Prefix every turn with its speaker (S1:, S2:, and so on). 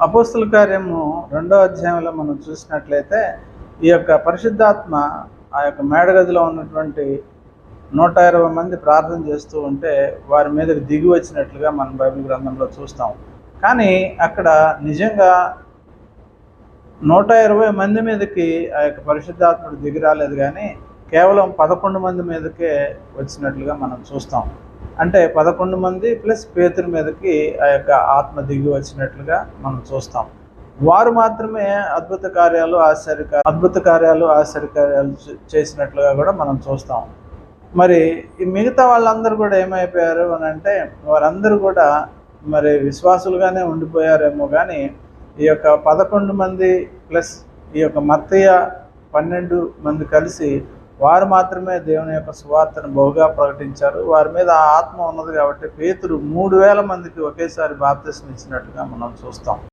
S1: అపోస్తుల కార్యము 2వ అధ్యాయంలో మనం చూసినట్లయితే ఈ యొక్క పరిశుద్ధాత్మ ఆ యొక్క మేడగదిలో ఉన్నటువంటి 120 మంది ప్రార్థన చేస్తూ ఉంటే వారి మీదకి దిగి వచ్చినట్లుగా మనం బైబిల్ గ్రంథంలో చూస్తాం. కానీ అక్కడ నిజంగా 120 మంది మీదకి ఆ యొక్క పరిశుద్ధాత్ముడు దిగి రాలేదు, కానీ కేవలం 11 మంది మీదకే వచ్చినట్లుగా మనం చూస్తాం. అంటే 11 మంది ప్లస్ పేతురు మీదకి ఆ యొక్క ఆత్మ దిగి వచ్చినట్లుగా మనం చూస్తాం. వారు మాత్రమే అద్భుత కార్యాలు ఆశ్చర్యకార్యాలు చేసినట్లుగా కూడా మనం చూస్తాం. మరి ఈ మిగతా వాళ్ళందరూ కూడా ఏమైపోయారు అని అంటే, వారందరూ కూడా మరి విశ్వాసులుగానే ఉండిపోయారేమో, కానీ ఈ యొక్క 11 మంది ప్లస్ ఈ యొక్క మత్తయ్య 12 మంది కలిసి వారు మాత్రమే దేవుని యొక్క సువార్తను బహుగా ప్రకటించారు. వారి మీద ఆ ఆత్మ ఉన్నది కాబట్టి పేతురు 3000 మందికి ఒకేసారి బాప్తిస్మం ఇచ్చినట్టుగా మనం చూస్తాం.